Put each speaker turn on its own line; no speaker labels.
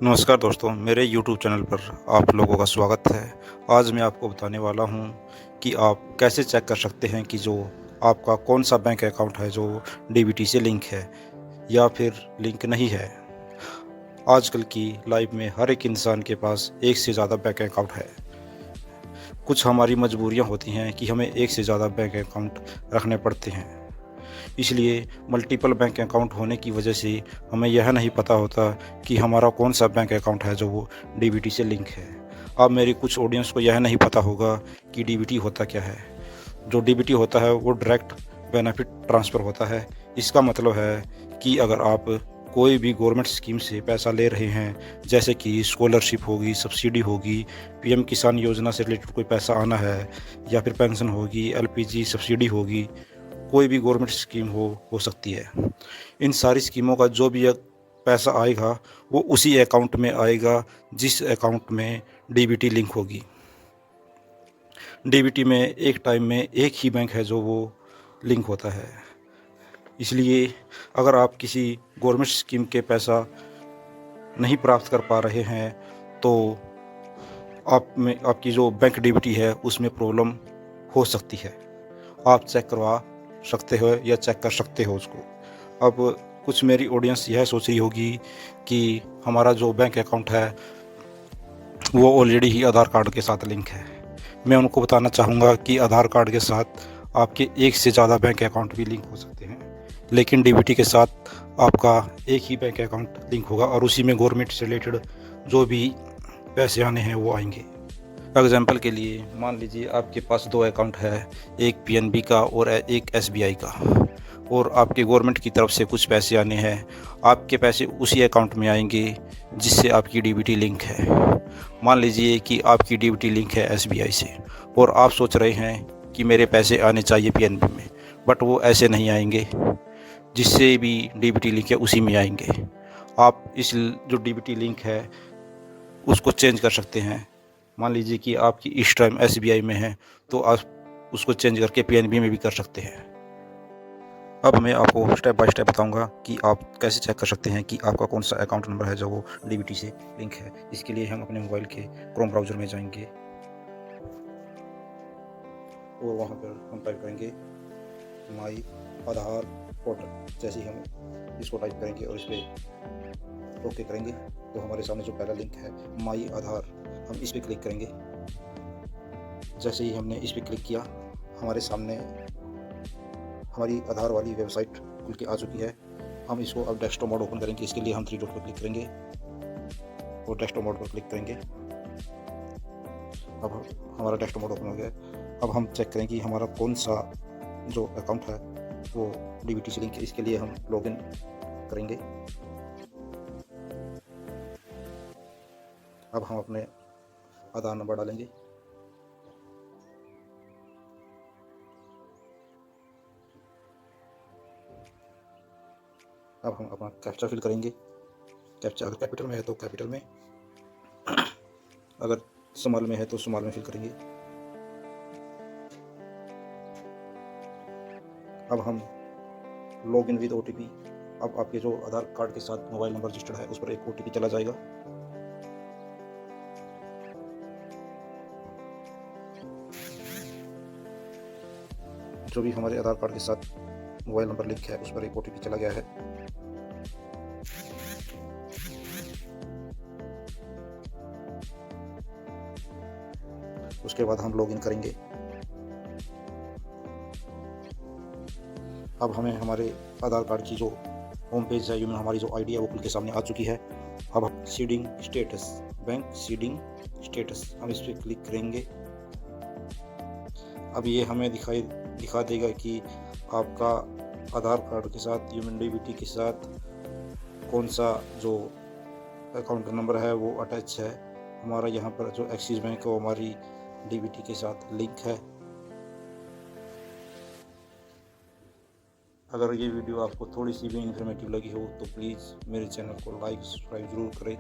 नमस्कार दोस्तों, मेरे YouTube चैनल पर आप लोगों का स्वागत है। आज मैं आपको बताने वाला हूं कि आप कैसे चेक कर सकते हैं कि जो आपका कौन-सा बैंक अकाउंट है जो डीबीटी से लिंक है या फिर लिंक नहीं है। आजकल की लाइफ में हर एक इंसान के पास एक से ज़्यादा बैंक अकाउंट है। कुछ हमारी मजबूरियां होती हैं कि हमें एक से ज़्यादा बैंक अकाउंट रखने पड़ते हैं। इसलिए मल्टीपल बैंक अकाउंट होने की वजह से हमें यह नहीं पता होता कि हमारा कौन सा बैंक अकाउंट है जो वो डीबीटी से लिंक है। अब मेरी कुछ ऑडियंस को यह नहीं पता होगा कि डीबीटी होता क्या है। जो डीबीटी होता है वो डायरेक्ट बेनिफिट ट्रांसफ़र होता है। इसका मतलब है कि अगर आप कोई भी गवर्नमेंट स्कीम से पैसा ले रहे हैं, जैसे कि स्कॉलरशिप होगी, सब्सिडी होगी, पीएम किसान योजना से रिलेटेड कोई पैसा आना है या फिर पेंशन होगी, एलपीजी सब्सिडी होगी, कोई भी गवर्नमेंट स्कीम हो सकती है। इन सारी स्कीमों का जो भी एक पैसा आएगा वो उसी अकाउंट में आएगा जिस अकाउंट में डीबीटी लिंक होगी। डीबीटी में एक टाइम में एक ही बैंक है जो वो लिंक होता है। इसलिए अगर आप किसी गवर्नमेंट स्कीम के पैसा नहीं प्राप्त कर पा रहे हैं तो आप में आपकी जो बैंक डीबीटी है उसमें प्रॉब्लम हो सकती है। आप चेक करवा सकते हो या चेक कर सकते हो उसको। अब कुछ मेरी ऑडियंस यह सोच रही होगी कि हमारा जो बैंक अकाउंट है वो ऑलरेडी ही आधार कार्ड के साथ लिंक है। मैं उनको बताना चाहूँगा कि आधार कार्ड के साथ आपके एक से ज़्यादा बैंक अकाउंट भी लिंक हो सकते हैं, लेकिन डीबीटी के साथ आपका एक ही बैंक अकाउंट लिंक होगा और उसी में गवर्नमेंट से रिलेटेड जो भी पैसे आने हैं वो आएंगे। एग्जाम्पल के लिए मान लीजिए आपके पास दो अकाउंट है, एक पीएनबी का और एक एसबीआई का, और आपके गवर्नमेंट की तरफ से कुछ पैसे आने हैं। आपके पैसे उसी अकाउंट में आएंगे जिससे आपकी डीबीटी लिंक है। मान लीजिए कि आपकी डीबीटी लिंक है एसबीआई से और आप सोच रहे हैं कि मेरे पैसे आने चाहिए पीएनबी में, बट वो ऐसे नहीं आएंगे। जिससे भी डीबीटी लिंक है उसी में आएंगे। आप इस जो डीबीटी लिंक है उसको चेंज कर सकते हैं। मान लीजिए कि आपकी इस टाइम एसबीआई में है तो आप उसको चेंज करके पीएनबी में भी कर सकते हैं। अब मैं आपको स्टेप बाय स्टेप बताऊंगा कि आप कैसे चेक कर सकते हैं कि आपका कौन सा अकाउंट नंबर है जो वो डीबीटी से लिंक है। इसके लिए हम अपने मोबाइल के क्रोम ब्राउज़र में जाएंगे और वहाँ पर हम टाइप करेंगे माई आधार पोर्टल। जैसे ही हम इसको टाइप करेंगे और इस पर ओके करेंगे तो हमारे सामने जो पहला लिंक है माई आधार, हम इस पर क्लिक करेंगे। जैसे ही हमने इस पर क्लिक किया हमारे सामने हमारी आधार वाली वेबसाइट खुल के आ चुकी है। हम इसको अब डेस्कटॉप मोड ओपन करेंगे। इसके लिए हम थ्री डॉट पर क्लिक करेंगे और डेस्कटॉप मोड पर क्लिक करेंगे। अब हमारा डेस्कटॉप मोड ओपन हो गया। अब हम चेक करें कि हमारा कौन सा जो अकाउंट है वो डीबीटी से लिंक है। इसके लिए हम लॉगिन करेंगे। अब हम अपने आधार नंबर डालेंगे। अब हम अपना कैप्चा फिल करेंगे। कैप्चा अगर कैपिटल में है तो कैपिटल में, अगर स्मॉल में है तो स्मॉल में फिल करेंगे। अब हम लॉग इन विद ओटीपी। अब आपके जो आधार कार्ड के साथ मोबाइल नंबर रजिस्टर्ड है उस पर एक ओटीपी चला जाएगा। जो भी हमारे आधार कार्ड के साथ मोबाइल नंबर लिंक है उस पर एक ओटीपी चला गया है। उसके बाद हम लॉगिन करेंगे। अब हमें हमारे आधार कार्ड की जो होम पेज है, हमारी जो आईडी है वो खुल के सामने आ चुकी है। अब हम seeding status, bank seeding status, हम इस पर क्लिक करेंगे। अब ये हमें दिखा देगा कि आपका आधार कार्ड के साथ ह्यूमन डीबीटी के साथ कौन सा जो अकाउंट नंबर है वो अटैच है। हमारा यहाँ पर जो एक्सिस बैंक है वो हमारी डीबीटी के साथ लिंक है। अगर ये वीडियो आपको थोड़ी सी भी इन्फॉर्मेटिव लगी हो तो प्लीज़ मेरे चैनल को लाइक सब्सक्राइब ज़रूर करें।